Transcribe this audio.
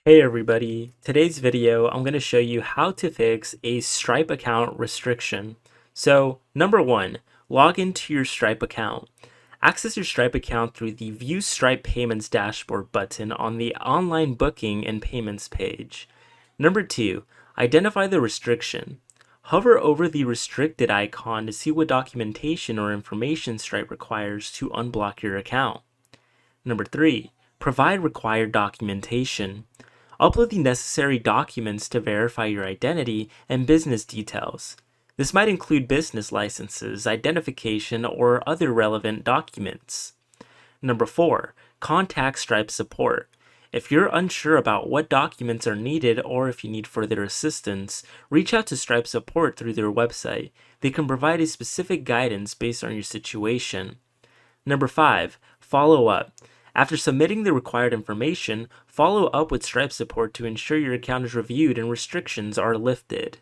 Hey everybody, today's video I'm going to show you how to fix a Stripe account restriction. So number one, log into your Stripe account. Access your Stripe account through the View Stripe Payments dashboard button on the online booking and payments page. Number two, identify the restriction. Hover over the restricted icon to see what documentation or information Stripe requires to unblock your account. Number three, provide required documentation. Upload the necessary documents to verify your identity and business details. This might include business licenses, identification, or other relevant documents. Number four, contact Stripe support. If you're unsure about what documents are needed or if you need further assistance, reach out to Stripe support through their website. They can provide a specific guidance based on your situation. Number five, follow up. After submitting the required information, follow up with Stripe support to ensure your account is reviewed and restrictions are lifted.